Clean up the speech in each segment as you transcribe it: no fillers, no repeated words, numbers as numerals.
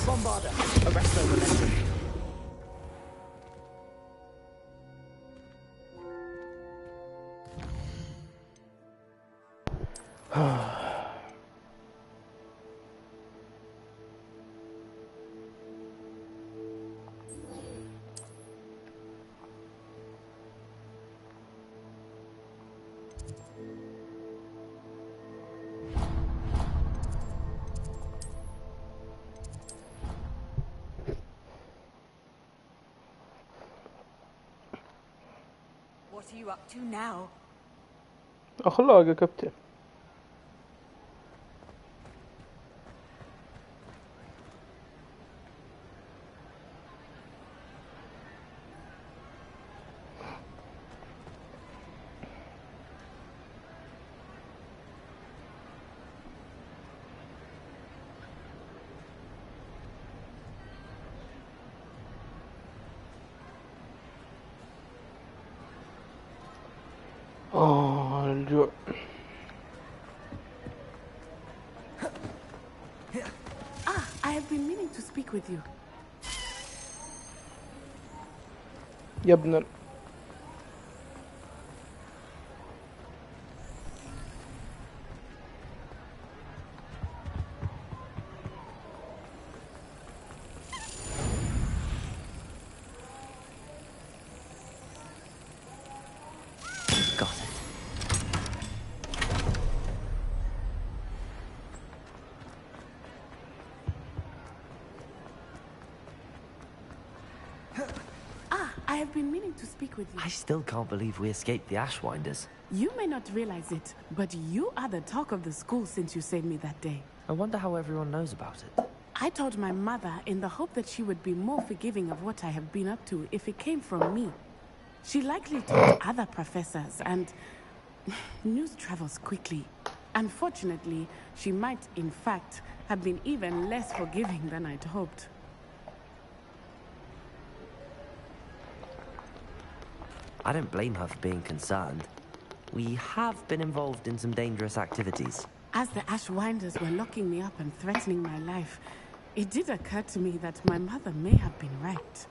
Bombarda, arrest their momentum. What are you up to now? أخلاق يا كابتن. الجوع. I have been meaning to speak with you. يا ابن I have been meaning to speak with you. I still can't believe we escaped the Ashwinders. You may not realize it, but you are the talk of the school since you saved me that day. I wonder how everyone knows about it. I told my mother in the hope that she would be more forgiving of what I have been up to if it came from me. She likely told other professors, and news travels quickly. Unfortunately, she might, in fact, have been even less forgiving than I'd hoped. I don't blame her for being concerned. We have been involved in some dangerous activities. As the Ashwinders were locking me up and threatening my life, it did occur to me that my mother may have been right.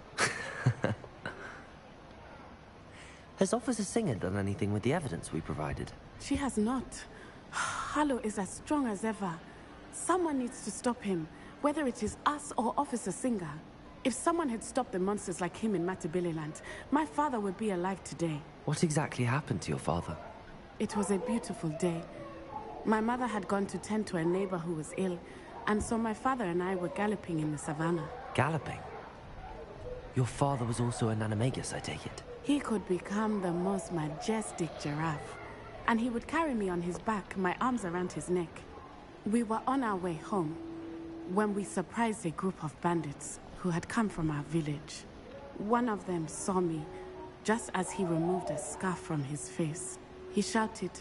Has Officer Singer done anything with the evidence we provided? She has not. Harlow is as strong as ever. Someone needs to stop him, whether it is us or Officer Singer. If someone had stopped the monsters like him in Matabeleland, my father would be alive today. What exactly happened to your father? It was a beautiful day. My mother had gone to tend to a neighbor who was ill, and so my father and I were galloping in the savannah. Galloping? Your father was also an animagus, I take it? He could become the most majestic giraffe, and he would carry me on his back, my arms around his neck. We were on our way home when we surprised a group of bandits who had come from our village. One of them saw me just as he removed a scarf from his face. He shouted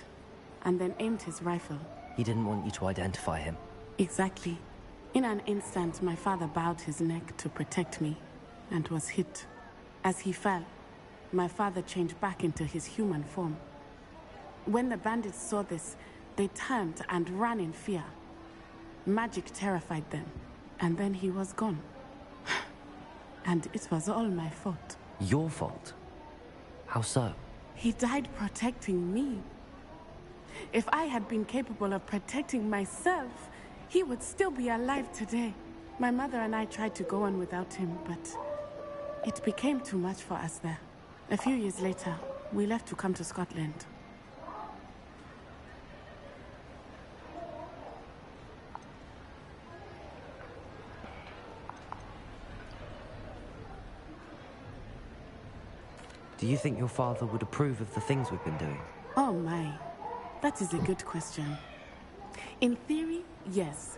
and then aimed his rifle. He didn't want you to identify him. Exactly. In an instant, my father bowed his neck to protect me and was hit. As he fell, my father changed back into his human form. When the bandits saw this, they turned and ran in fear. Magic terrified them, and then he was gone. And it was all my fault. Your fault? How so? He died protecting me. If I had been capable of protecting myself, he would still be alive today. My mother and I tried to go on without him, but it became too much for us there. A few years later, we left to come to Scotland. Do you think your father would approve of the things we've been doing? Oh my, that is a good question. In theory, yes.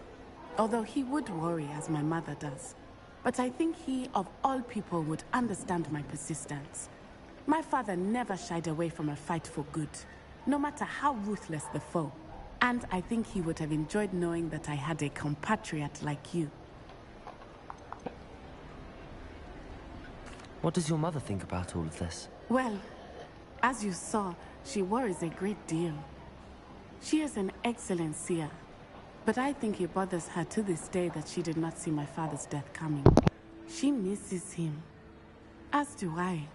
Although he would worry as my mother does. But I think he, of all people, would understand my persistence. My father never shied away from a fight for good, no matter how ruthless the foe. And I think he would have enjoyed knowing that I had a compatriot like you. What does your mother think about all of this? Well, as you saw, she worries a great deal. She is an excellent seer. But I think it bothers her to this day that she did not see my father's death coming. She misses him. As do I.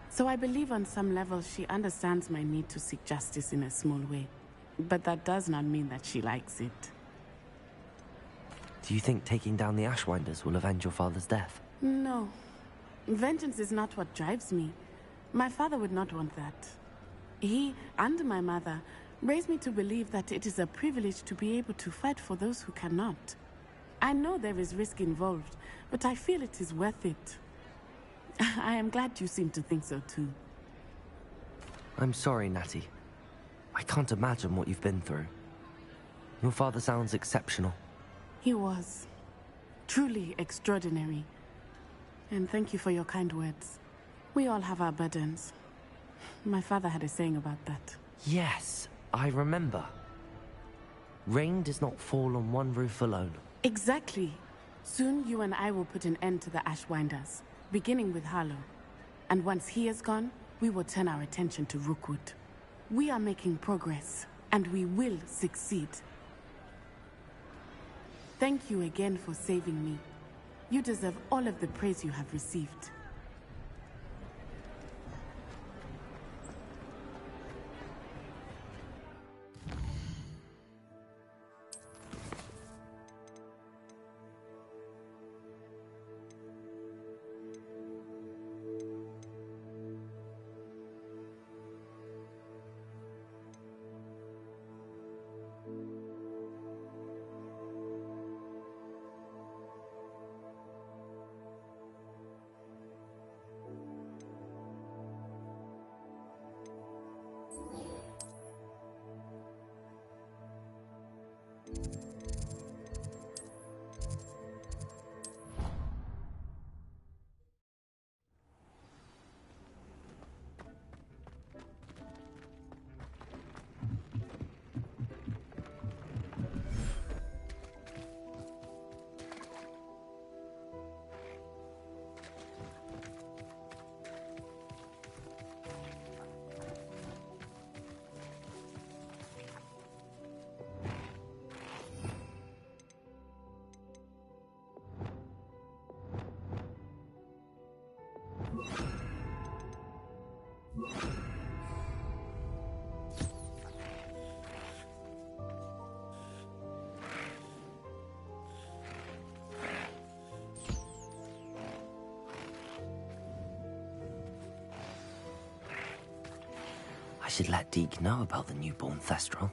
So I believe on some level she understands my need to seek justice in a small way. But that does not mean that she likes it. Do you think taking down the Ashwinders will avenge your father's death? No. Vengeance is not what drives me. My father would not want that. He and my mother raised me to believe that it is a privilege to be able to fight for those who cannot. I know there is risk involved, but I feel it is worth it. I am glad you seem to think so too. I'm sorry, Natty. I can't imagine what you've been through. Your father sounds exceptional. He was. Truly extraordinary. And thank you for your kind words. We all have our burdens. My father had a saying about that. Yes, I remember. Rain does not fall on one roof alone. Exactly. Soon you and I will put an end to the Ashwinders, beginning with Harlow. And once he is gone, we will turn our attention to Rookwood. We are making progress, and we will succeed. Thank you again for saving me. You deserve all of the praise you have received. I should let Deke know about the newborn Thestral.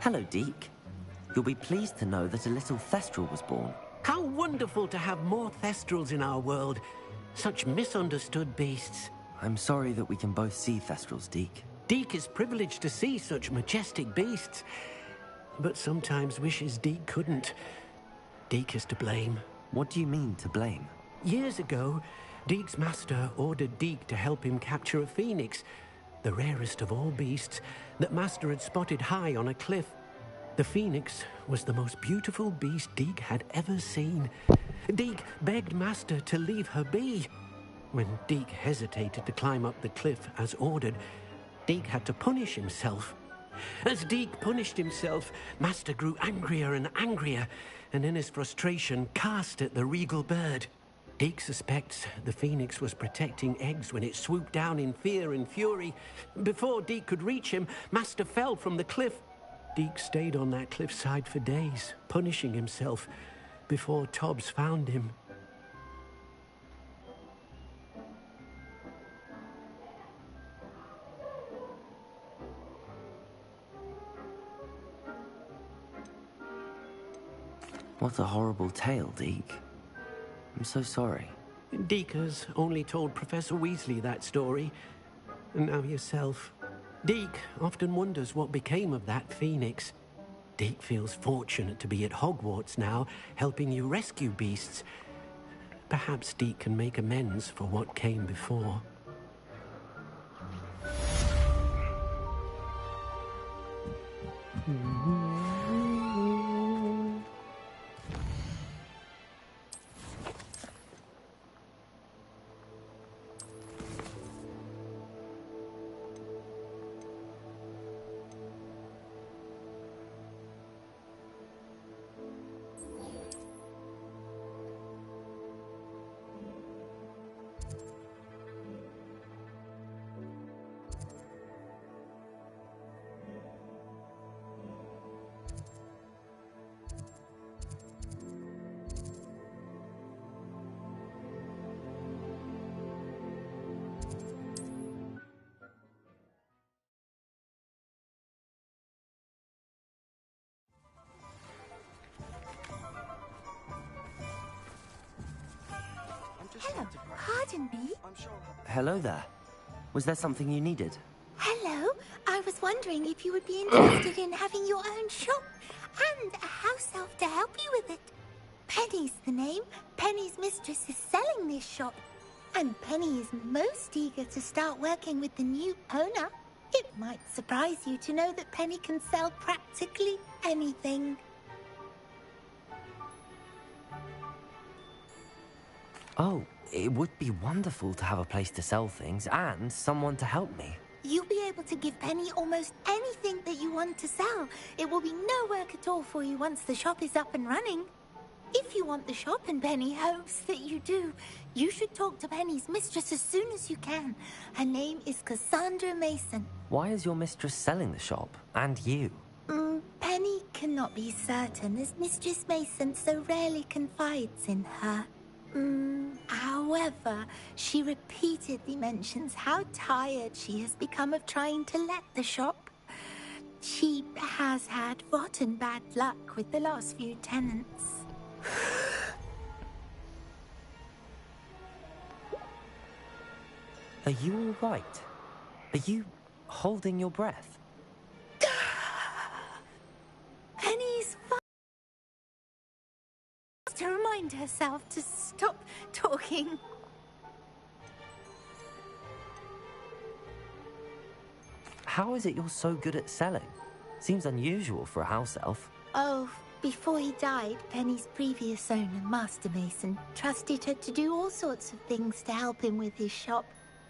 Hello, Deke. You'll be pleased to know that a little Thestral was born. How wonderful to have more Thestrals in our world. Such misunderstood beasts. I'm sorry that we can both see Thestrals, Deke. Deke is privileged to see such majestic beasts, but sometimes wishes Deke couldn't. Deke is to blame. What do you mean, to blame? Years ago, Deke's master ordered Deke to help him capture a phoenix, the rarest of all beasts, that master had spotted high on a cliff. The phoenix was the most beautiful beast Deke had ever seen. Deke begged master to leave her be. When Deke hesitated to climb up the cliff as ordered, Deke had to punish himself. As Deke punished himself, master grew angrier and angrier, and in his frustration cast at the regal bird. Deke suspects the phoenix was protecting eggs when it swooped down in fear and fury. Before Deke could reach him, master fell from the cliff. Deke stayed on that cliffside for days, punishing himself, before Tobbs found him. What a horrible tale, Deke. I'm so sorry. Deke has only told Professor Weasley that story, and now yourself. Deke often wonders what became of that phoenix. Deke feels fortunate to be at Hogwarts now, helping you rescue beasts. Perhaps Deke can make amends for what came before. Hello, pardon me. Hello there. Was there something you needed? Hello, I was wondering if you would be interested in having your own shop and a house elf to help you with it. Penny's the name. Penny's mistress is selling this shop, and Penny is most eager to start working with the new owner. It might surprise you to know that Penny can sell practically anything. Oh, it would be wonderful to have a place to sell things and someone to help me. You'll be able to give Penny almost anything that you want to sell. It will be no work at all for you once the shop is up and running. If you want the shop and Penny hopes that you do, you should talk to Penny's mistress as soon as you can. Her name is Cassandra Mason. Why is your mistress selling the shop? And you? Penny cannot be certain, as Mistress Mason so rarely confides in her. However, she repeatedly mentions how tired she has become of trying to let the shop. She has had rotten bad luck with the last few tenants. Are you all right? Are you holding your breath? Penny's to remind herself to stop talking. How is it you're so good at selling? Seems unusual for a house elf. Oh, before he died, Penny's previous owner, Master Mason, trusted her to do all sorts of things to help him with his shop.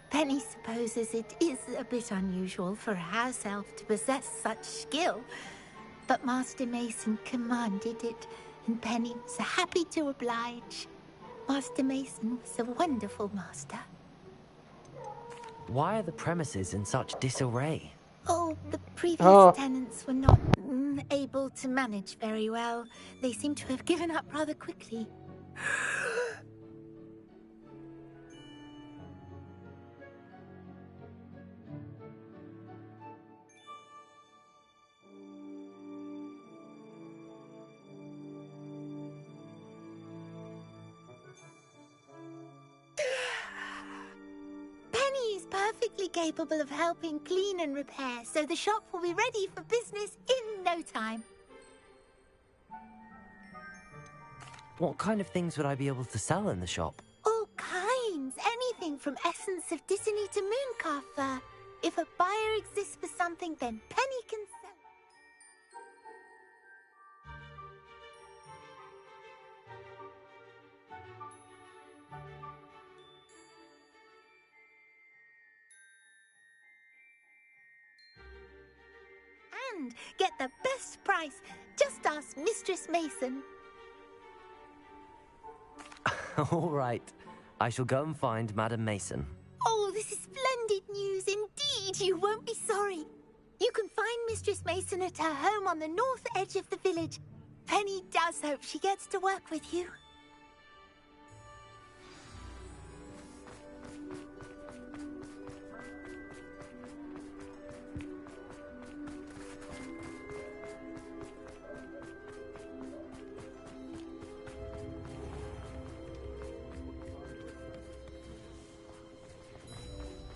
Penny supposes it is a bit unusual for a house elf to possess such skill, but Master Mason commanded it, and Penny was happy to oblige. Master Mason was a wonderful master. Why are the premises in such disarray? Oh, the previous tenants were not able to manage very well. They seem to have given up rather quickly. perfectly capable of helping clean and repair, so the shop will be ready for business in no time. What kind of things would I be able to sell in the shop? All kinds. Anything from essence of Disney to mooncalf fur. If a buyer exists for something, then Penny can sell it. And get the best price. Just ask Mistress Mason. All right. I shall go and find Madam Mason. Oh, this is splendid news indeed. You won't be sorry. You can find Mistress Mason at her home on the north edge of the village. Penny does hope she gets to work with you.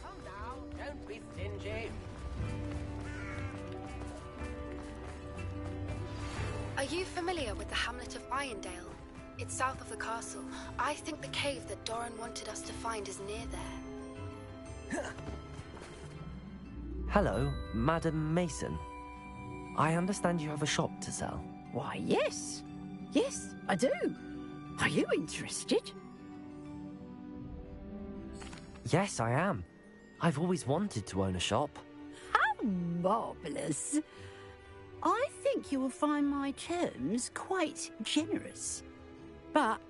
Come now, don't be stingy. Are you familiar with the hamlet of Irondale? It's south of the castle. I think the cave that Doran wanted us to find is near there. Hello, Madam Mason. I understand you have a shop to sell. Why, yes. Yes, I do. Are you interested? Yes, I am. I've always wanted to own a shop. How marvellous. I think you will find my terms quite generous. But,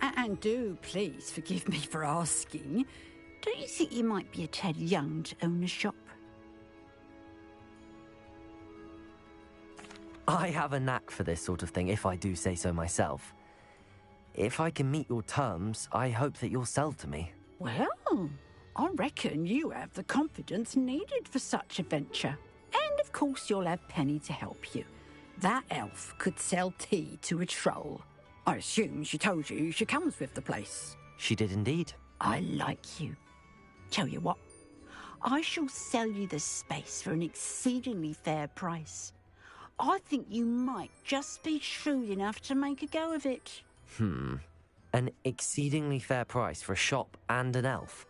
and do please forgive me for asking, don't you think you might be a tad young to own a shop? I have a knack for this sort of thing, if I do say so myself. If I can meet your terms, I hope that you'll sell to me. Well, I reckon you have the confidence needed for such a venture. And of course you'll have Penny to help you. That elf could sell tea to a troll. I assume she told you she comes with the place. She did indeed. I like you. Tell you what, I shall sell you the space for an exceedingly fair price. I think you might just be shrewd enough to make a go of it. An exceedingly fair price for a shop and an elf.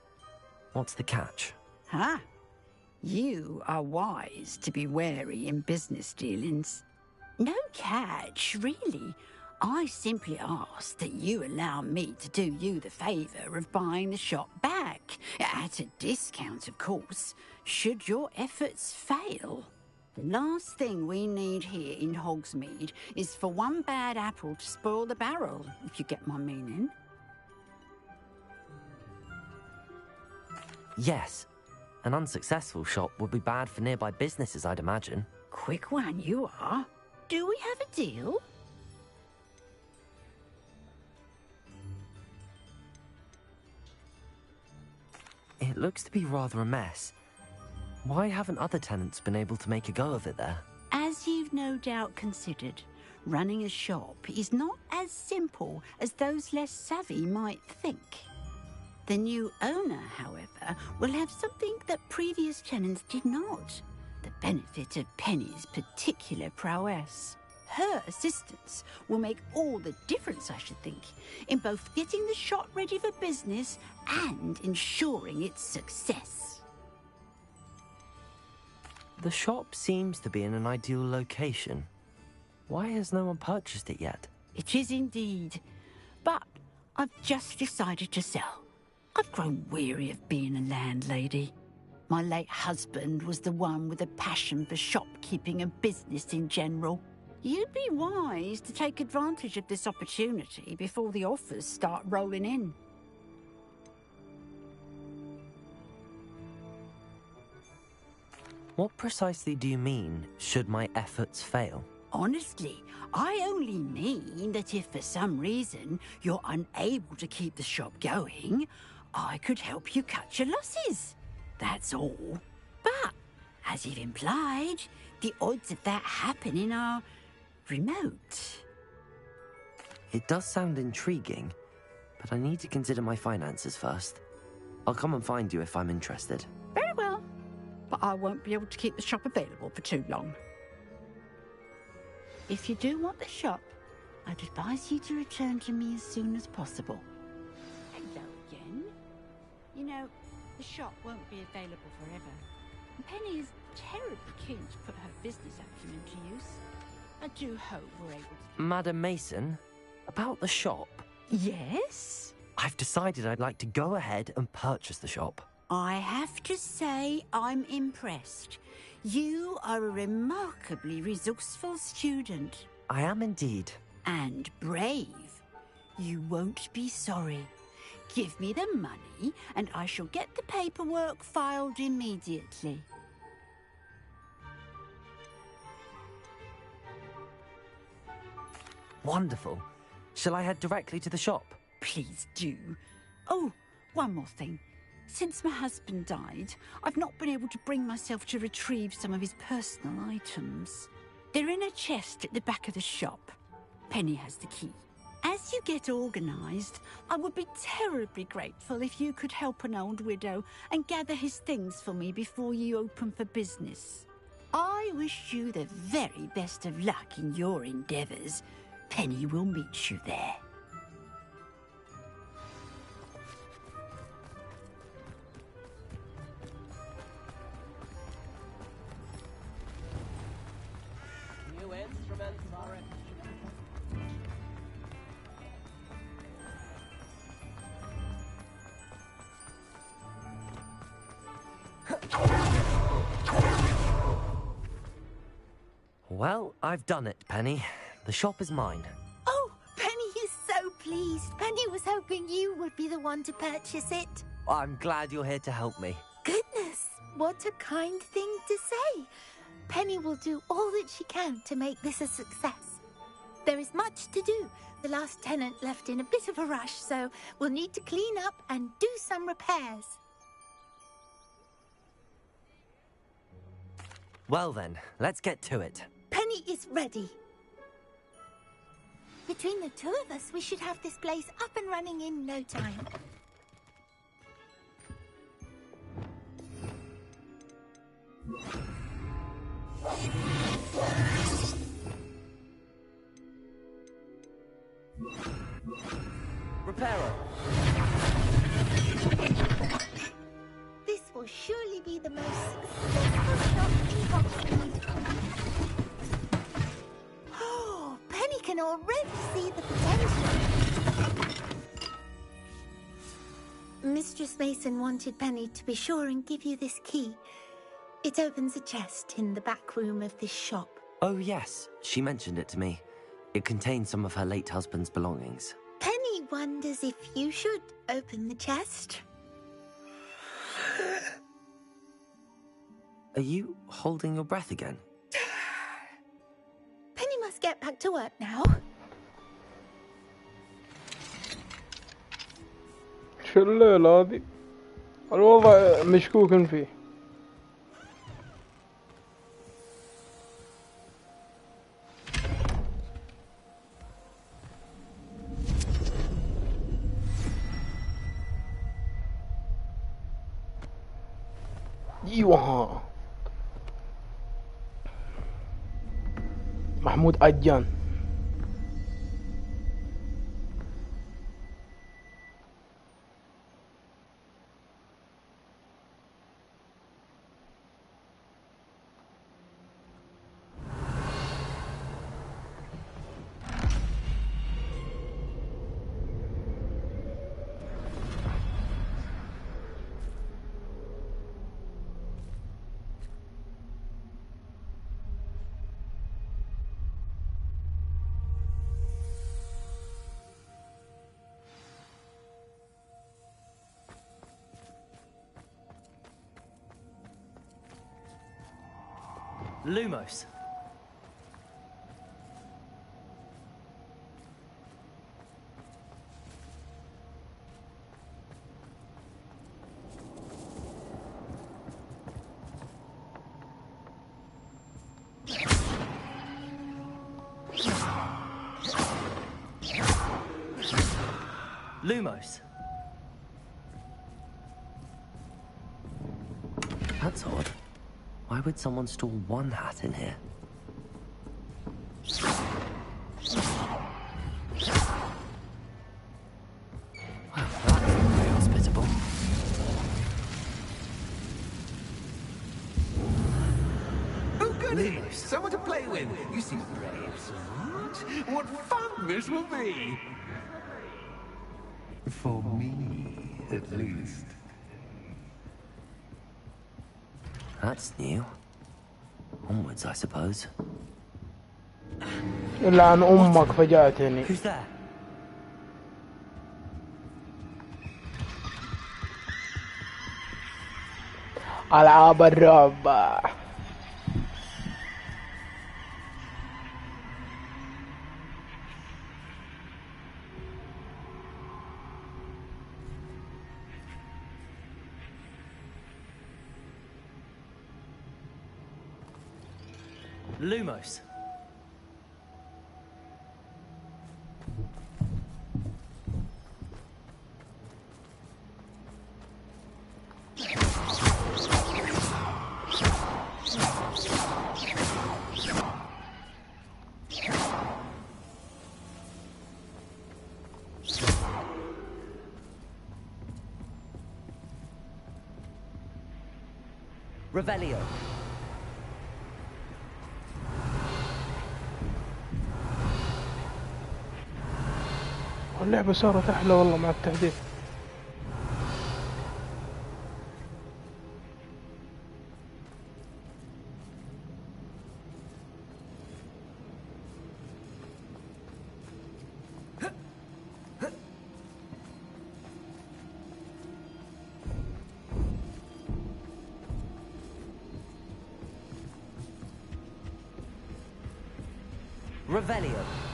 What's the catch? Huh? You are wise to be wary in business dealings. No catch, really. I simply ask that you allow me to do you the favour of buying the shop back, at a discount, of course, should your efforts fail. The last thing we need here in Hogsmeade is for one bad apple to spoil the barrel, if you get my meaning. Yes. An unsuccessful shop would be bad for nearby businesses, I'd imagine. Quick one you are. Do we have a deal? It looks to be rather a mess. Why haven't other tenants been able to make a go of it there? As you've no doubt considered, running a shop is not as simple as those less savvy might think. The new owner, however, will have something that previous tenants did not. The benefit of Penny's particular prowess. Her assistance will make all the difference, I should think, in both getting the shop ready for business and ensuring its success. The shop seems to be in an ideal location. Why has no one purchased it yet? It is indeed. But I've just decided to sell. I've grown weary of being a landlady. My late husband was the one with a passion for shopkeeping and business in general. You'd be wise to take advantage of this opportunity before the offers start rolling in. What precisely do you mean, should my efforts fail? Honestly, I only mean that if for some reason you're unable to keep the shop going, I could help you cut your losses. That's all. But, as you've implied, the odds of that happening are remote. It does sound intriguing, but I need to consider my finances first. I'll come and find you if I'm interested. Very well. but I won't be able to keep the shop available for too long. If you do want the shop, I'd advise you to return to me as soon as possible. Hello again. You know, the shop won't be available forever. Penny is terribly keen to put her business acumen to use. I do hope we're able to... Madam Mason, about the shop. Yes? I've decided I'd like to go ahead and purchase the shop. I have to say I'm impressed. You are a remarkably resourceful student. I am indeed. And brave. You won't be sorry. Give me the money, and I shall get the paperwork filed immediately. Wonderful. Shall I head directly to the shop? Please do. Oh, one more thing. Since my husband died, I've not been able to bring myself to retrieve some of his personal items. They're in a chest at the back of the shop. Penny has the key. As you get organised, I would be terribly grateful if you could help an old widow and gather his things for me before you open for business. I wish you the very best of luck in your endeavours. Penny will meet you there. New instruments are at... Well, I've done it, Penny. The shop is mine. Oh, Penny is so pleased. Penny was hoping you would be the one to purchase it. I'm glad you're here to help me. Goodness, what a kind thing to say. Penny will do all that she can to make this a success. There is much to do. The last tenant left in a bit of a rush, so we'll need to clean up and do some repairs. Well then, let's get to it. Penny is ready. Between the two of us, we should have this place up and running in no time. Repairer. This will surely be the most successful shop in Hogsmeade. Oh, Penny can already see the potential. Mistress Mason wanted Penny to be sure and give you this key. It opens a chest in the back room of this shop. Oh yes, she mentioned it to me. It contains some of her late husband's belongings. Penny wonders if you should open the chest. Are you holding your breath again? Penny must get back to work now. شو الليلة هذه؟ الوضع مشكوك فيه. ايوه محمود عجان. Lumos. Lumos. That's odd. Why would someone store one hat in here? Well, that's very hospitable. Oh, goody! Someone to play with. You seem brave, Sir. What fun this will be! For me, at least. That's new. Onwards, I suppose. لعن أمك فجأتني. Who's there? ألعاب الرعب. Lumos. Revelio. اللعبة صارت أحلى والله مع التحديث. Revelio.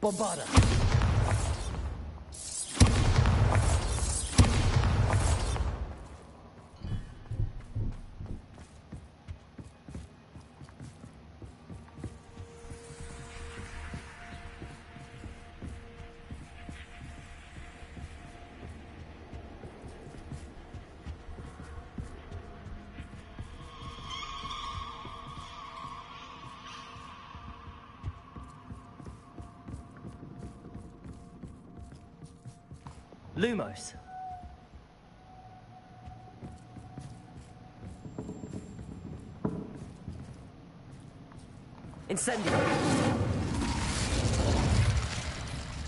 Bombarda. Lumos. Incendio.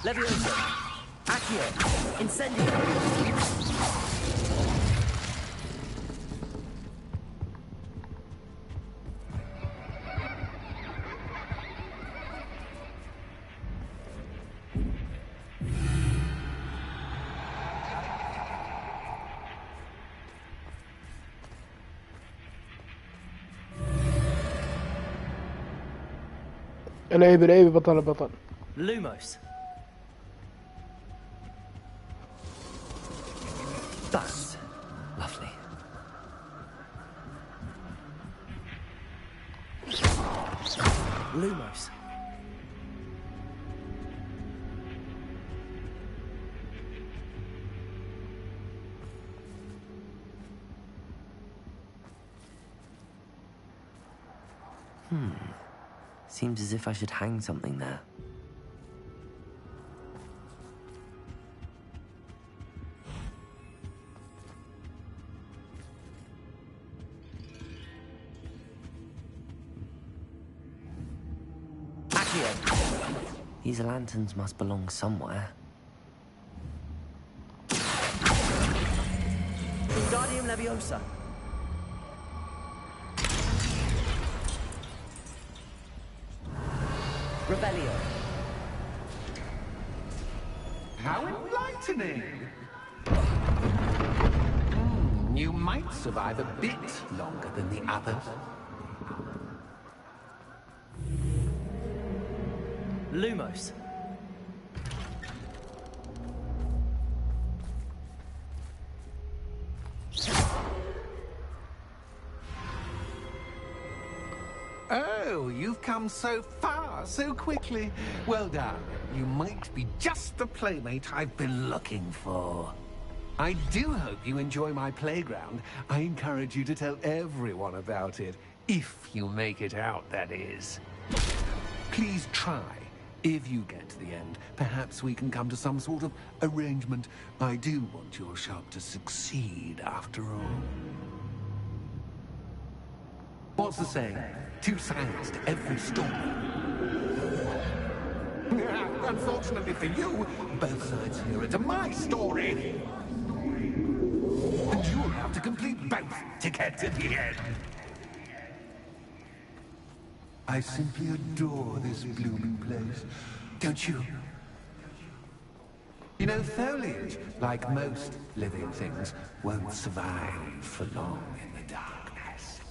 Leviosa. Accio. Incendio. العيب العيب بطل بطل. Lumos. That's lovely. Lumos. Seems as if I should hang something there. Accio. These lanterns must belong somewhere. Wingardium Leviosa. Revelio. How enlightening! You might survive a bit longer than the others. Lumos. Oh, you've come so far, so quickly. Well done. You might be just the playmate I've been looking for. I do hope you enjoy my playground. I encourage you to tell everyone about it. If you make it out, that is. Please try. If you get to the end, perhaps we can come to some sort of arrangement. I do want your shop to succeed, after all. What's the saying? Two sides to every story. Unfortunately for you, both sides here are to my story. And you'll have to complete both to get to the end. I simply adore this blooming place, don't you? You know, foliage, like most living things, won't survive for long in the darkness.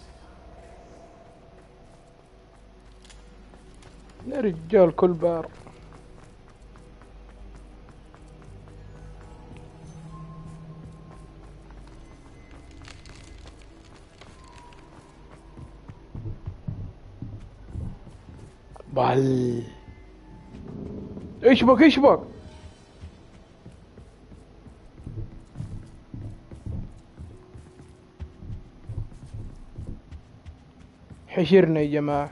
يا رجال كل بار. بال اشبك اشبك. حشرنا يا جماعة.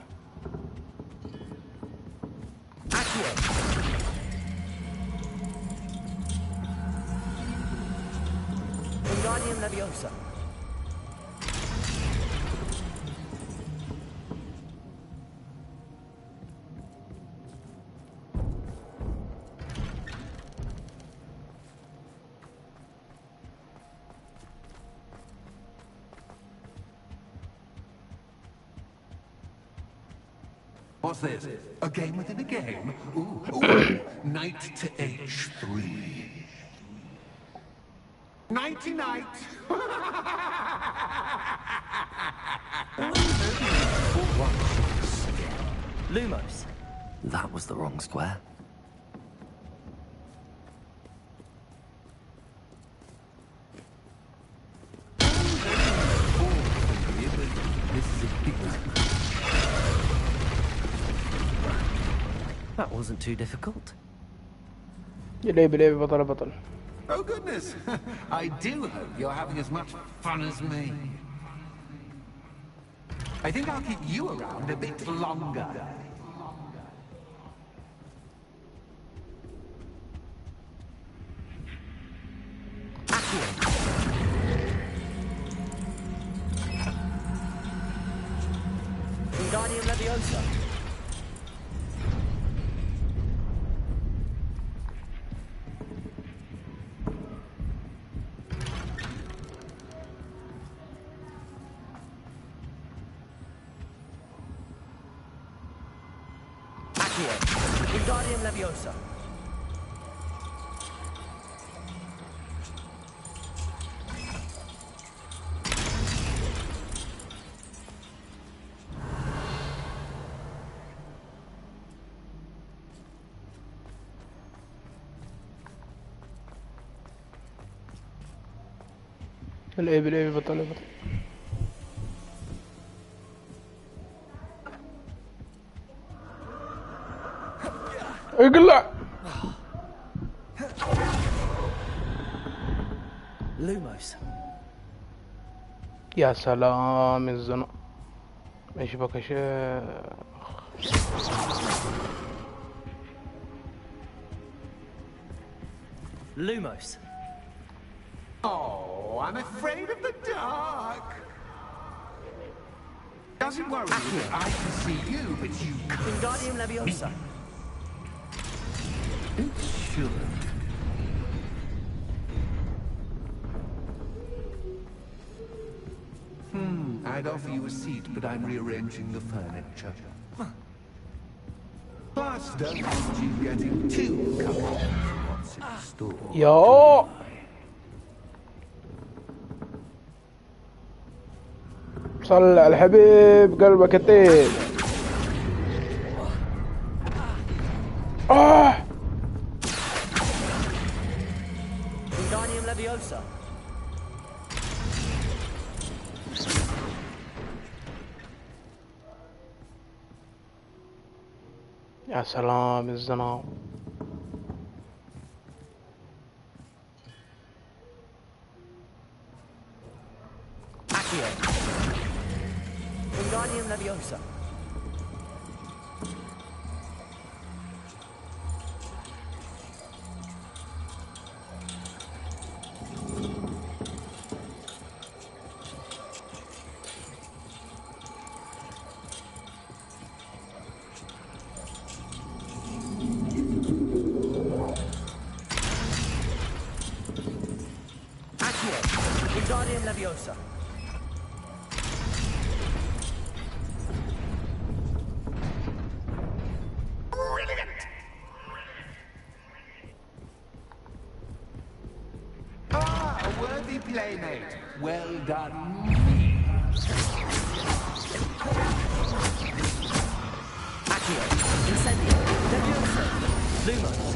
Wingardium Leviosa. What's this? A game within a game? Ooh. Knight to H3. Nighty-night! Lumos. That was the wrong square. This is a big one. That wasn't too difficult. لعبي بطل بطل. Oh goodness! I do hope you're having as much fun as me. I think I'll keep you around a bit longer. Wingardium Leviosa. Wingardium Leviosa. لعبي بطل بطل. اقلع. Lumos. يا سلام الزنق. اشبك يا شيخ. Lumos. Oh, I'm afraid of the dark. Doesn't worry me. I can see you, but you can't. Wingardium Leviosa. It should. I'd offer you a seat, but I'm rearranging the furniture. Plus, don't want you getting too comfortable with what's in store. Yo. صل على الحبيب قلبك الطيب. Wingardium Leviosa. يا سلام الزناو. Accio. Wingardium Leviosa. Wingardium Leviosa. Ah, a worthy playmate. Well done. Accio. Incendio. Leviosa. Lumos.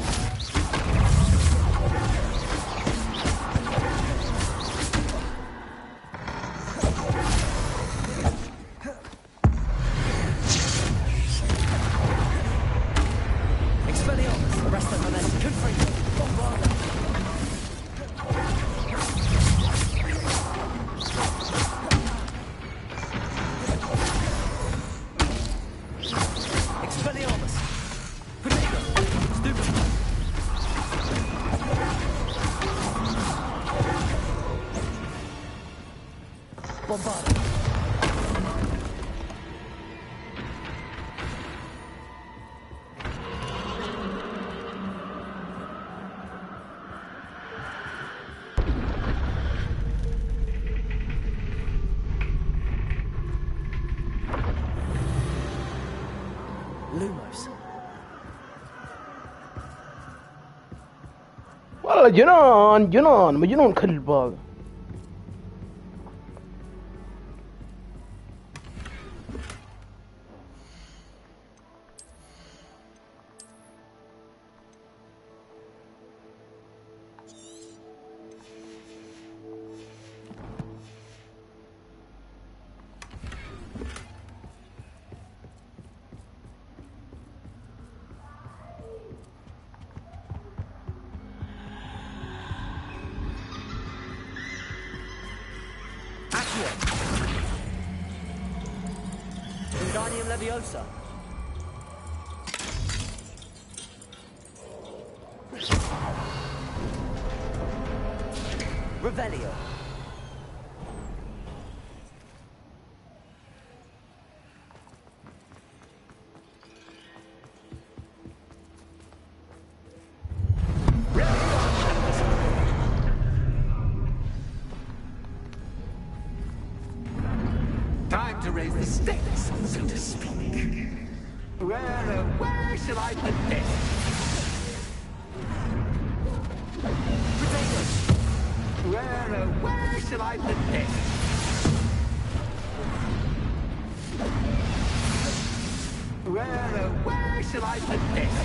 Lumos. والله جنان جنان مجنون كلب هذا. Wingardium Leviosa. Revelio. Time to raise the stakes, so to speak. Where shall I put this? Where shall I put this? Where shall I put this?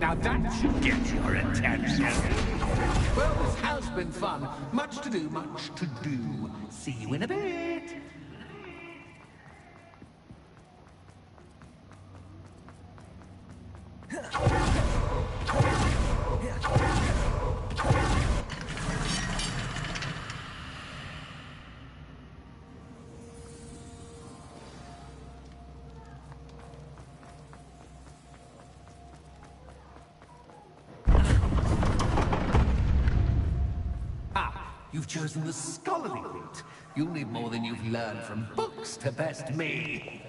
Now that should get your attention. Well, this has been fun. Much to do, much to do. See you in a bit. You've chosen the scholarly route. You'll need more than you've learned from books to best me.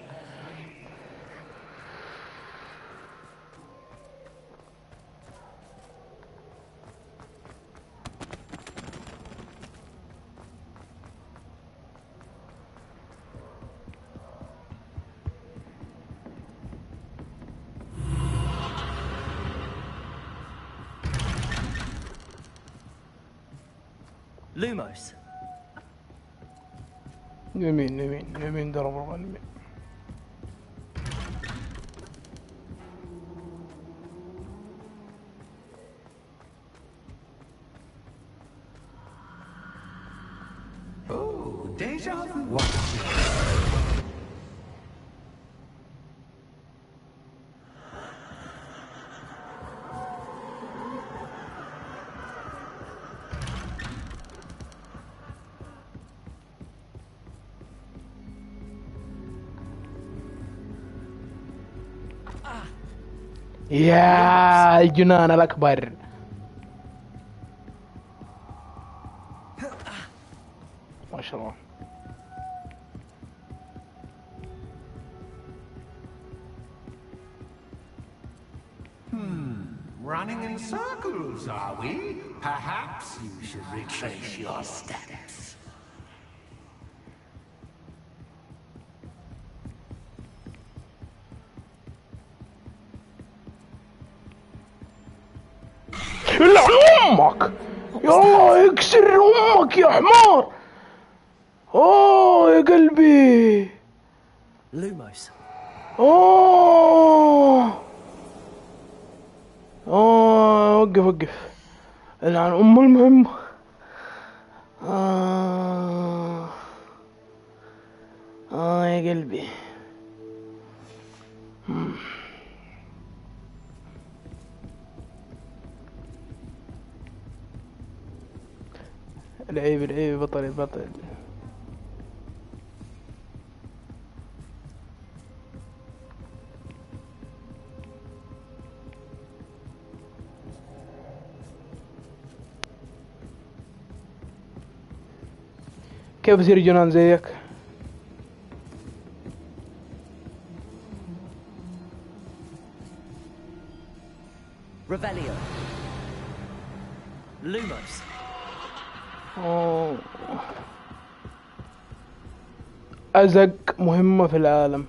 Lumos. يمين درب الغنم. Oh, deja vu. What? يا الجنان الأكبر. ما شاء الله. Running in circles, are we? Perhaps you should retrace your steps. يلعن امك يا الله يكسر امك يا حمار. اوه يا قلبي. Lumos. اوه وقف العن ام المهمة. يا قلبي. العيب بطل. كيف يصير جنان زيك؟ Revelio. Lumos. أزق مهمة في العالم.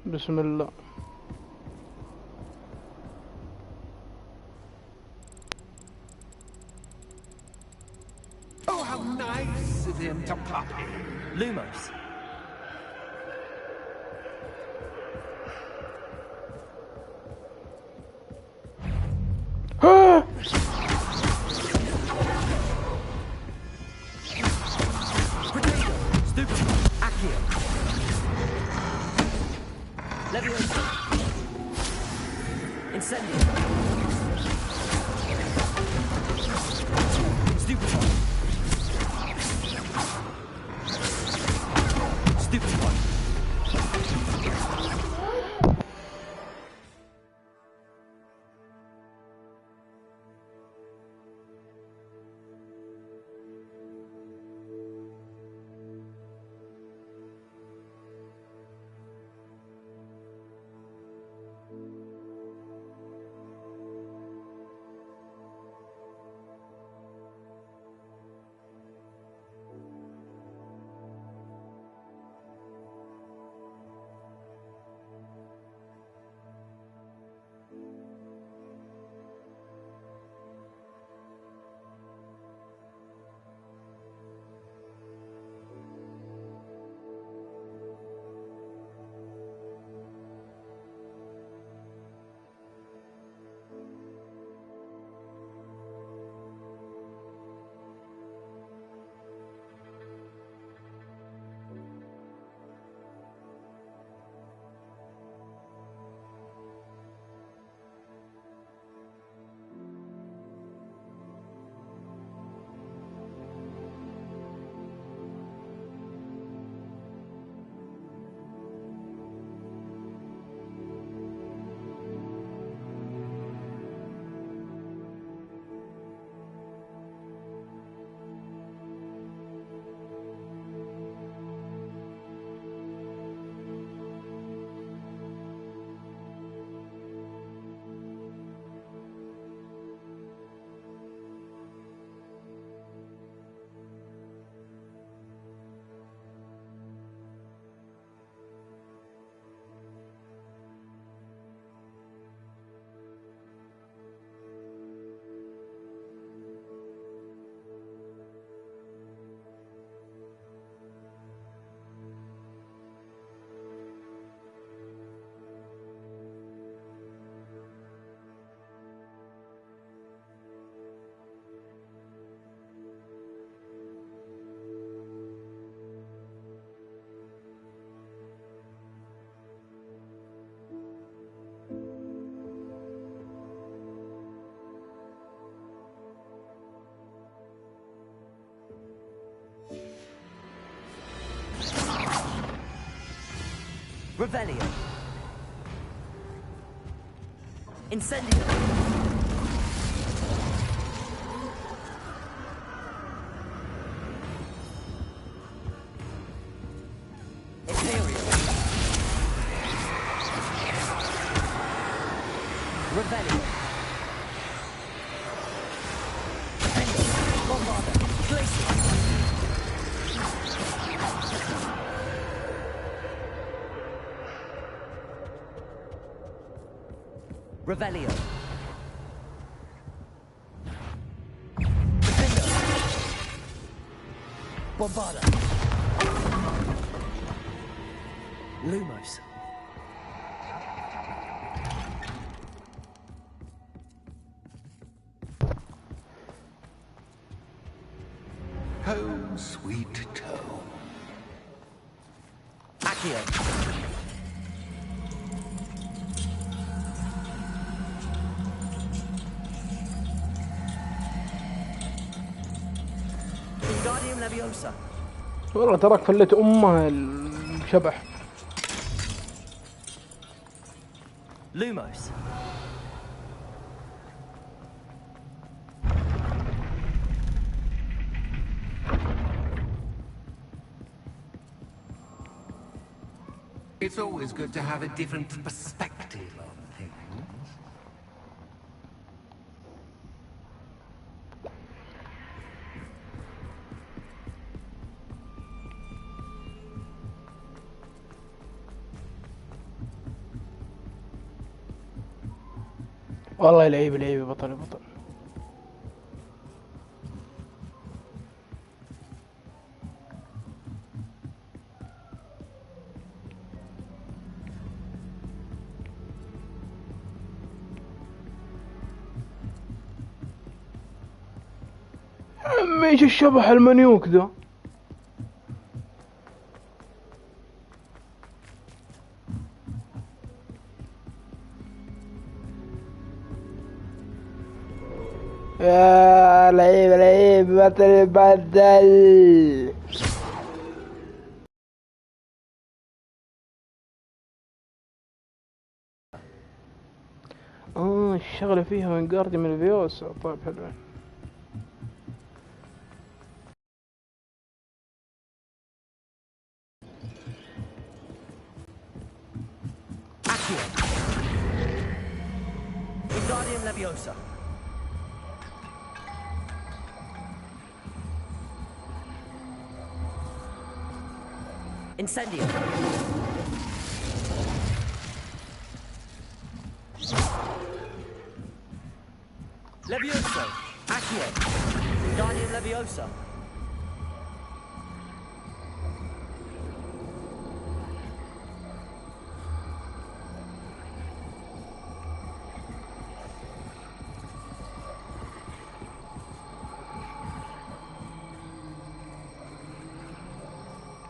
بسم الله. Oh, how nice of him to pop in. Lumos. Potato. Stupid. Accio. Leviosa. Incendio. Stupid. Revelio. Incendio. Imperial. Revelio. Bombarda. Glacier. Revelio. Defender. Bombarda. Lumos. Home, sweet home. Accio. Wingardium Leviosa. والله تراك فلت امه الشبح. Lumos. It's always good to have a different perspective on things. والله لعيب لعيب بطل بطل. ايش الشبح المنيوك ذا؟ يا لعيب لعيب بطل بدل. الشغلة فيها من جارديان ليفيوسا. طيب حلوين. Wingardium Leviosa. Incendio. Levioso. Accio. Wingardium Leviosa.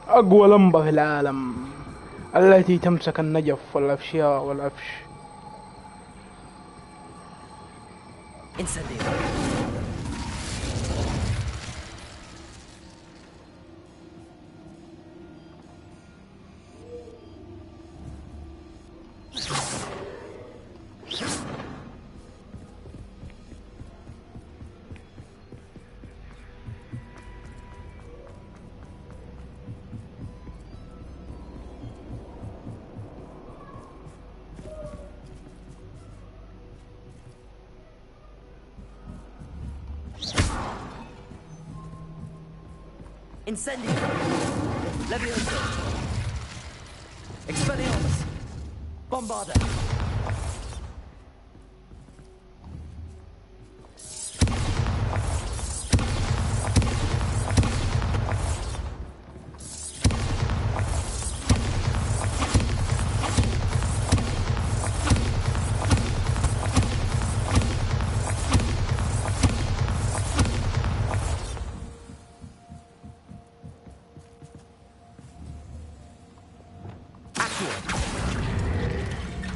أقوى لمبة في العالم التي تمسك النجف والأفشياء والعفش. Incendio. Incendio. Levioso. Expelliarmus. Bombarda.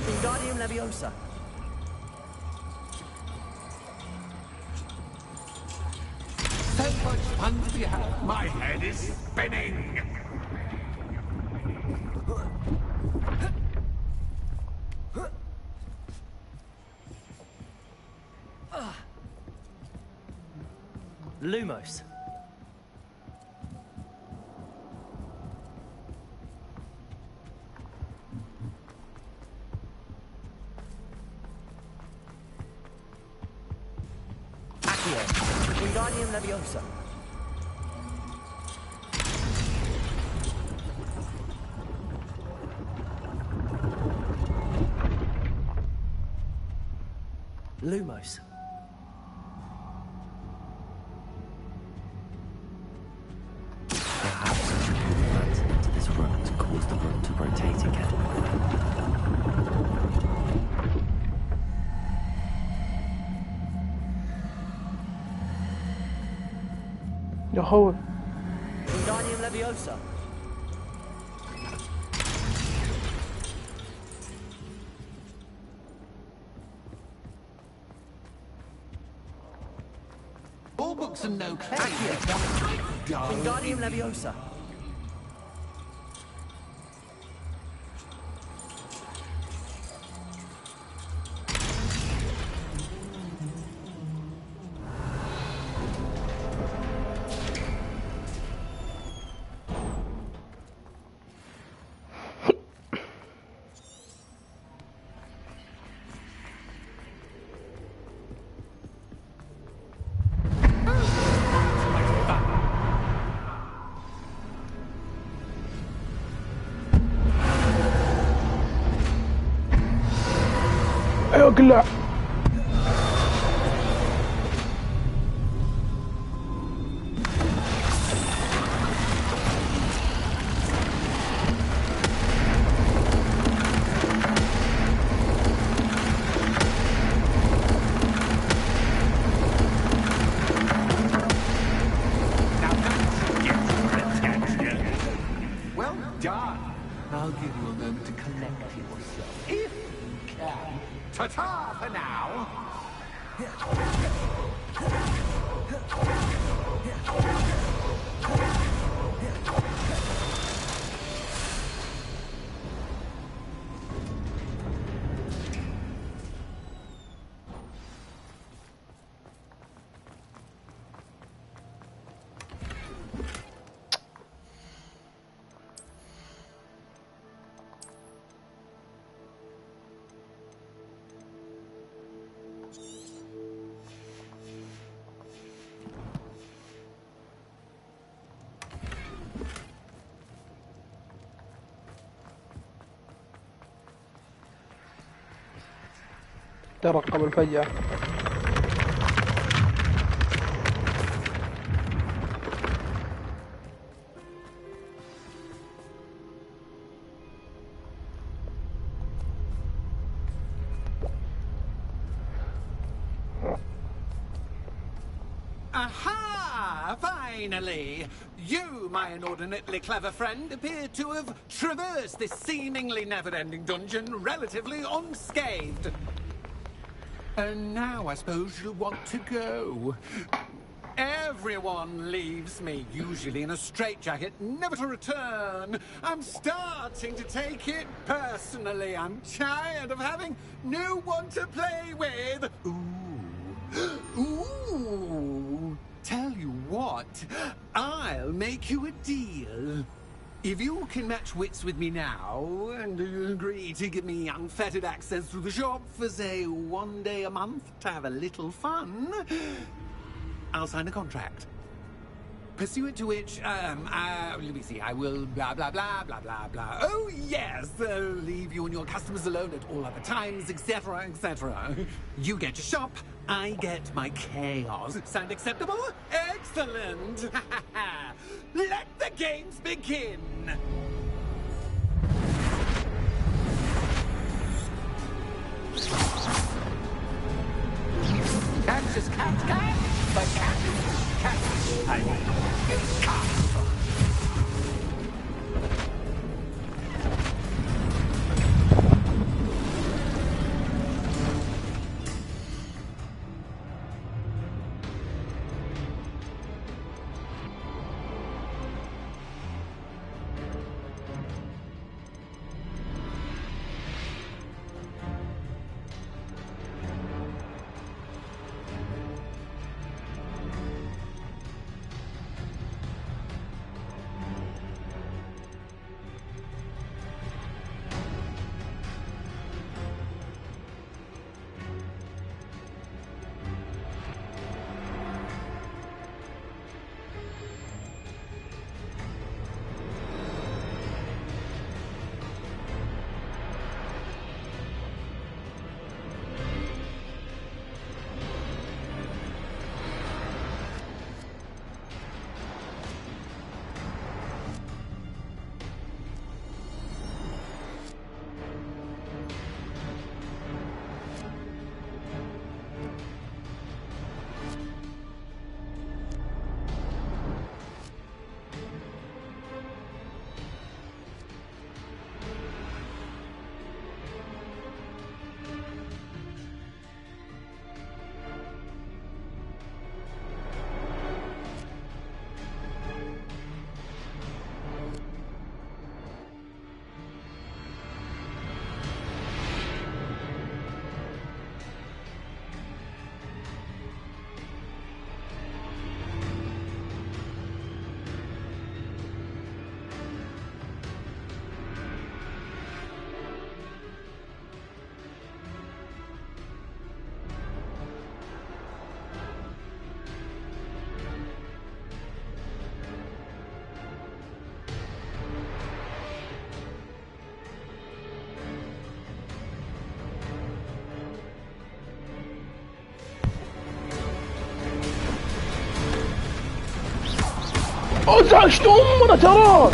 Wingardium Leviosa. So much fun to be had. My head is spinning. Lumos. Accio. Wingardium Leviosa. Lumos. Perhaps I should put the lantern into this room to cause the room to rotate again. يا هو Wingardium Leviosa. All books and no claim. Wingardium Leviosa. اقلع. Well done. I'll give you a moment to collect yourself, if you can. Ta-ta for now. ترقب الفجأة. Aha! Finally! You, my inordinately clever friend, appear to have traversed this seemingly never-ending dungeon relatively unscathed. And now I suppose you'll want to go. Everyone leaves me, usually in a straitjacket, never to return. I'm starting to take it personally. I'm tired of having no one to play with. Ooh. Ooh. Tell you what, I'll make you a deal. If you can match wits with me now, and agree to give me unfettered access through the shop for, say, 1 day a month to have a little fun, I'll sign a contract. Pursuant to which, let me see, I will blah, blah, blah, blah, blah, blah. Oh, yes, leave you and your customers alone at all other times, etc., etc. You get your shop, I get my chaos. Sound acceptable? Excellent! Let the games begin! Catch is cat, but cat, I cat. ازعجت امنا ترى.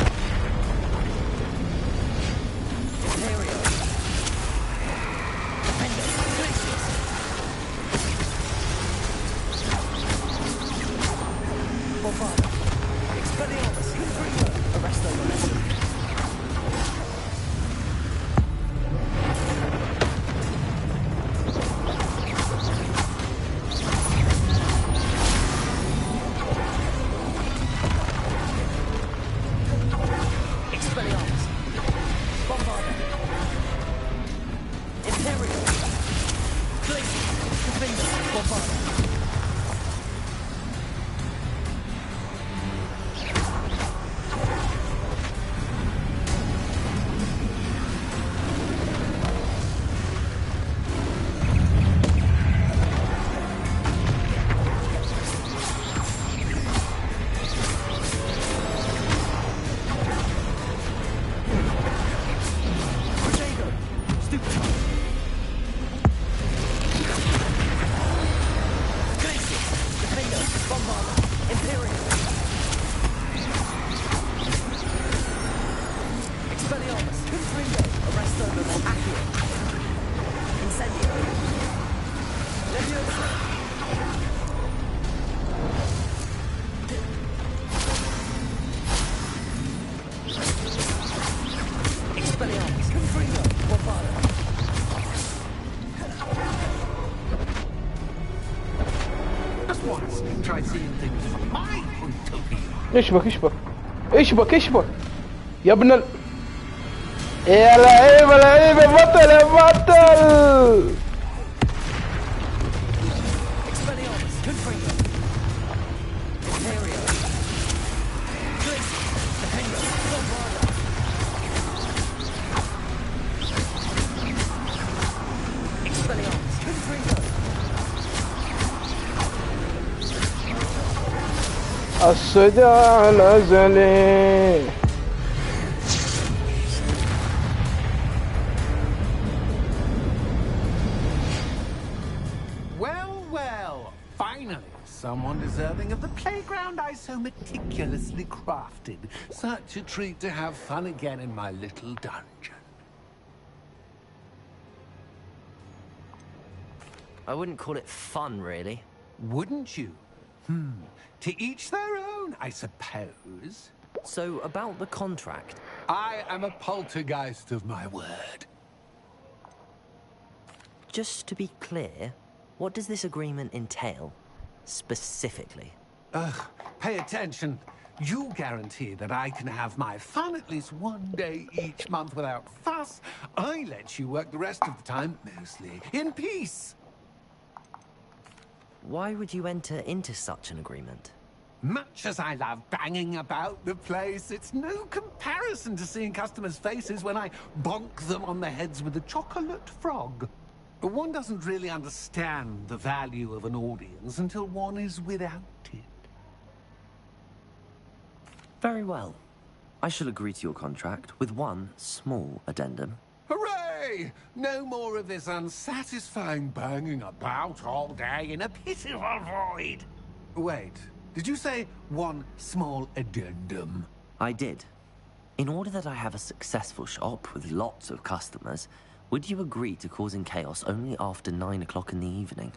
اشبك اشبك اشبك اشبك يا ابن يا لعيبه لعيبه بطل يا بطل. الصداع الأزلي. Well, finally, someone deserving of the playground I so meticulously crafted. Such a treat to have fun again in my little dungeon. I wouldn't call it fun, really. Wouldn't you? To each their own, I suppose. So, about the contract. I am a poltergeist of my word. Just to be clear, what does this agreement entail, specifically? Pay attention. You guarantee that I can have my fun at least one day each month without fuss. I let you work the rest of the time, mostly in peace. Why would you enter into such an agreement? Much as I love banging about the place, it's no comparison to seeing customers' faces when I bonk them on the heads with a chocolate frog. One doesn't really understand the value of an audience until one is without it. Very well. I shall agree to your contract with one small addendum. Hooray! No more of this unsatisfying banging about all day in a pitiful void. Wait, did you say one small addendum? I did. In order that I have a successful shop with lots of customers, would you agree to causing chaos only after 9 o'clock in the evening?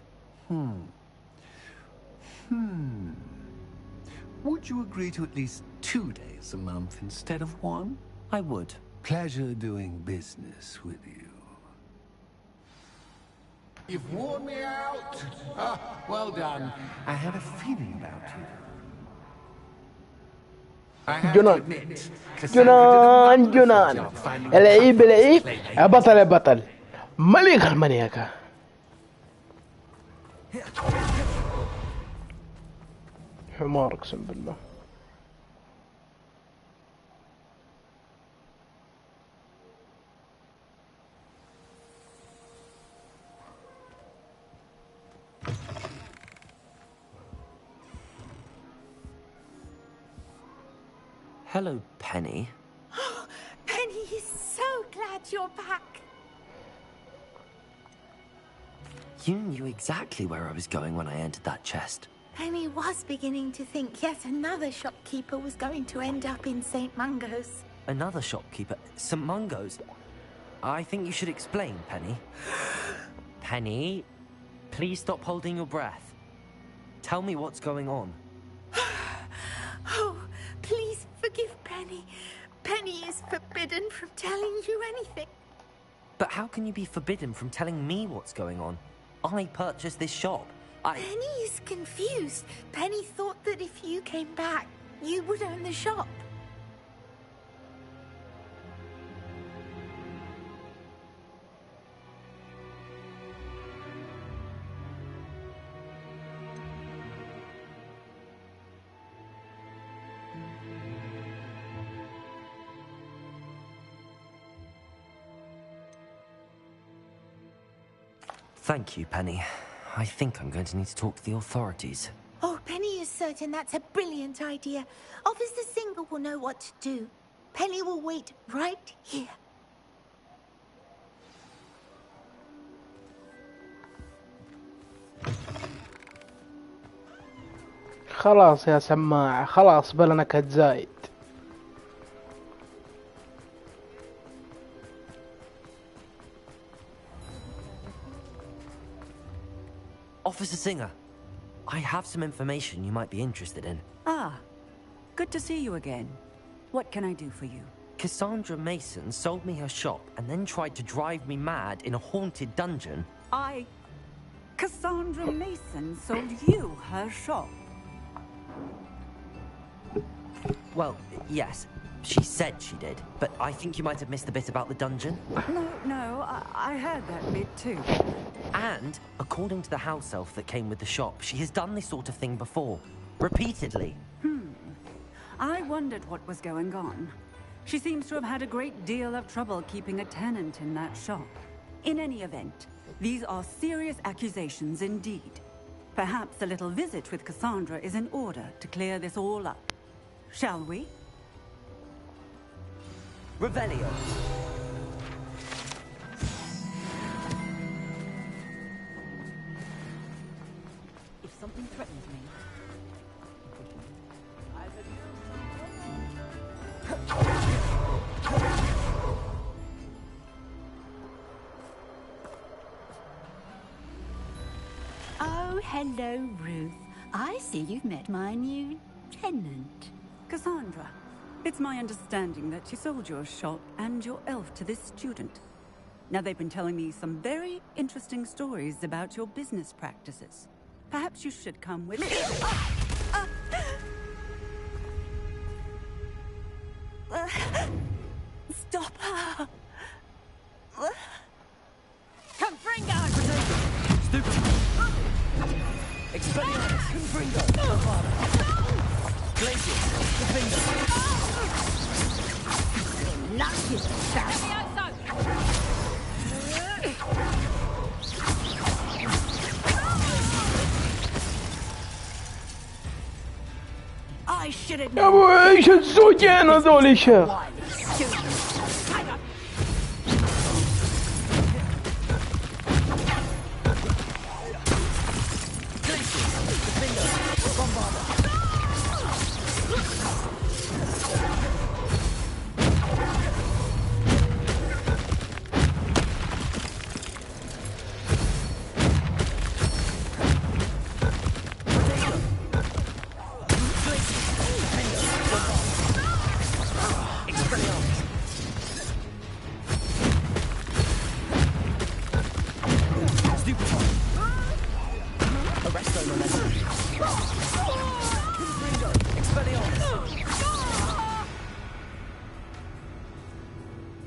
Would you agree to at least 2 days a month instead of one? I would. Pleasure doing business with you. You've worn me out. Well done. I had a feeling about you. I have to admit, جنان العيب العيب يا بطل يا بطل ملك المليكة. حمار اقسم بالله. Hello, Penny. Penny is so glad you're back. You knew exactly where I was going when I entered that chest. Penny was beginning to think yet another shopkeeper was going to end up in St. Mungo's. Another shopkeeper? St. Mungo's? I think you should explain, Penny. Penny, please stop holding your breath. Tell me what's going on. Oh, please forgive Penny. Penny is forbidden from telling you anything. But how can you be forbidden from telling me what's going on? I purchased this shop. Penny is confused. Penny thought that if you came back, you would own the shop. Thank you, Penny. I think I'm going to need to talk to the authorities. Oh, Penny is certain that's a brilliant idea. Officer Singer will know what to do. Penny will wait right here. خلاص يا سماعة، خلاص بلا نكد زايد. Officer Singer, I have some information you might be interested in. Ah, good to see you again. What can I do for you? Cassandra Mason sold me her shop and then tried to drive me mad in a haunted dungeon. Cassandra Mason sold you her shop? Well, yes, she said she did, but I think you might have missed the bit about the dungeon. No, I heard that bit too. And, according to the house elf that came with the shop, she has done this sort of thing before. Repeatedly. I wondered what was going on. She seems to have had a great deal of trouble keeping a tenant in that shop. In any event, these are serious accusations indeed. Perhaps a little visit with Cassandra is in order to clear this all up. Shall we? Revelio. If something threatens me... Oh, hello, Ruth. I see you've met my new tenant. Cassandra, it's my understanding that you sold your shop and your elf to this student. Now, they've been telling me some very interesting stories about your business practices. Perhaps you should come with me. Stop her! Confringo! Stupid! Expelliarmus! Confringo! Glacius! Confringo! Lucky I should have يا ابو ايش الزوجين هذول يا شيخ؟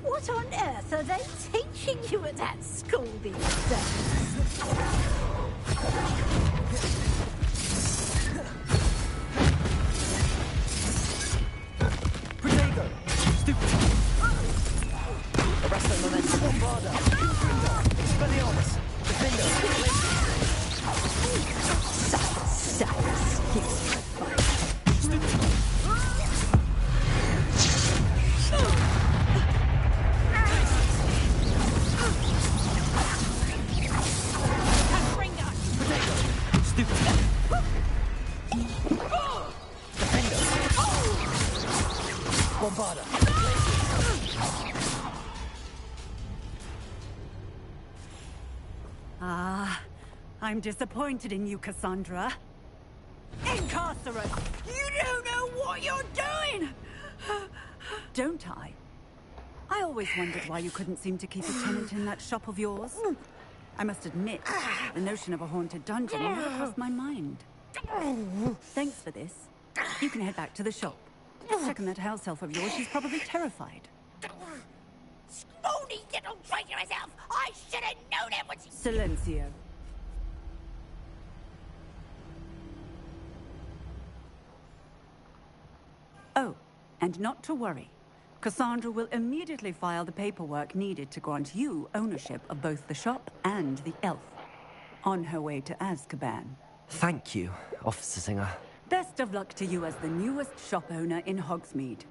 What on earth are they teaching you at that school these days? Protego! Stupid! Arresto Momentum! Bombarda! Confringo! Expelliarmus! Defendo! butter. Ah, I'm disappointed in you, Cassandra. Incarcerate! You don't know what you're doing! Don't I? I always wondered why you couldn't seem to keep a tenant in that shop of yours. I must admit, the notion of a haunted dungeon never crossed my mind. Thanks for this. You can head back to the shop. Second that house elf of yours, she's probably terrified. Spoony little traitor herself! I should have known it when she... Silencio. Oh, and not to worry. Cassandra will immediately file the paperwork needed to grant you ownership of both the shop and the elf. On her way to Azkaban. Thank you, Officer Singer. Best of luck to you as the newest shop owner in Hogsmeade.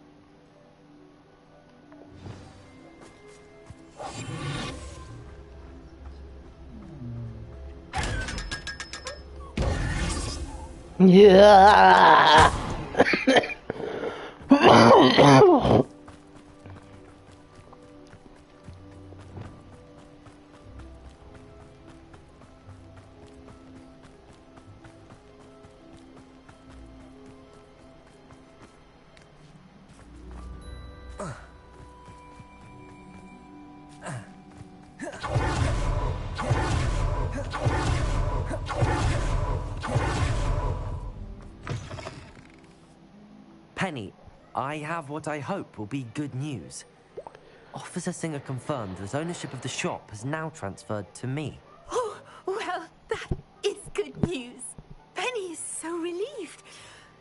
Yeah. Penny, I have what I hope will be good news. Officer Singer confirmed that ownership of the shop has now transferred to me. Oh, well, that is good news. Penny is so relieved.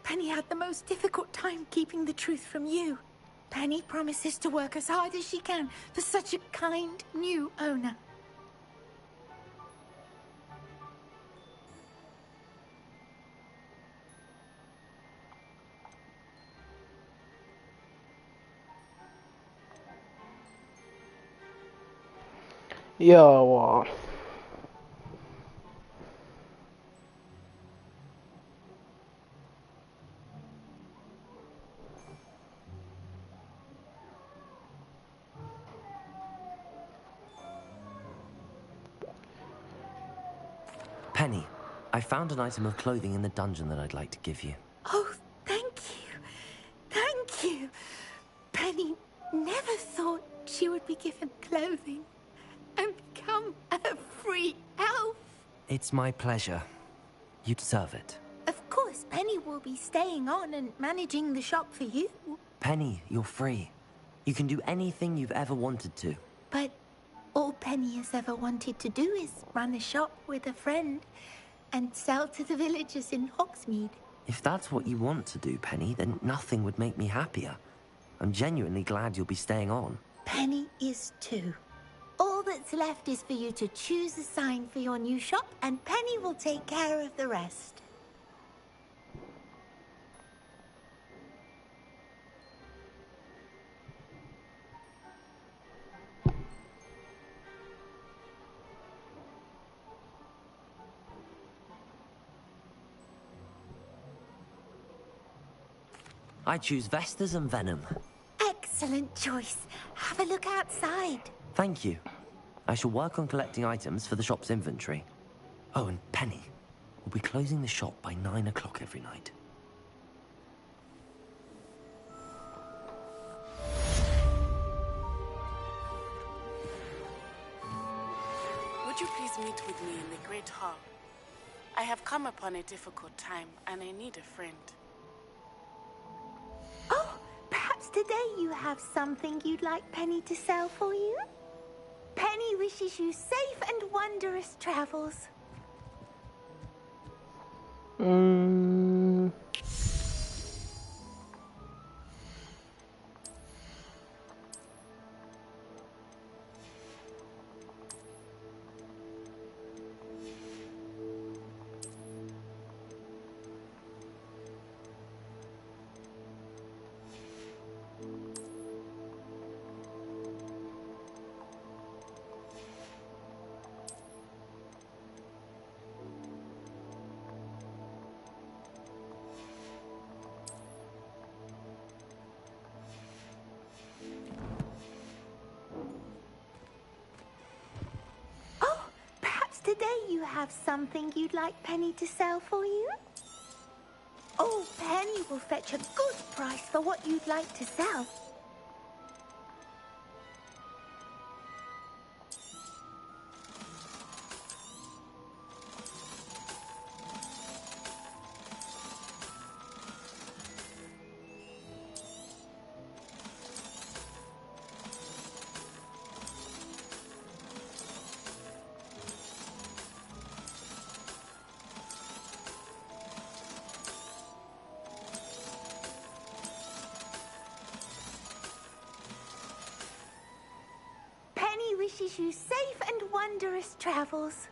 Penny had the most difficult time keeping the truth from you. Penny promises to work as hard as she can for such a kind new owner. يا Penny, I found an item of clothing in the dungeon that I'd like to give you. Oh, thank you. Thank you. Penny never thought she would be given clothing and become a free elf. It's my pleasure. You deserve it. Of course, Penny will be staying on and managing the shop for you. Penny, you're free. You can do anything you've ever wanted to. But all Penny has ever wanted to do is run a shop with a friend and sell to the villagers in Hogsmeade. If that's what you want to do, Penny, then nothing would make me happier. I'm genuinely glad you'll be staying on. Penny is too. All that's left is for you to choose a sign for your new shop, and Penny will take care of the rest. I choose Vestas and Venom. Excellent choice. Have a look outside. Thank you. I shall work on collecting items for the shop's inventory. Oh, and Penny, we'll be closing the shop by 9 o'clock every night. Would you please meet with me in the Great Hall? I have come upon a difficult time, and I need a friend. Oh, perhaps today you have something you'd like Penny to sell for you? Penny wishes you safe and wondrous travels. you have something you'd like Penny to sell for you? Oh, Penny will fetch a good price for what you'd like to sell. Penny wishes you safe and wondrous travels.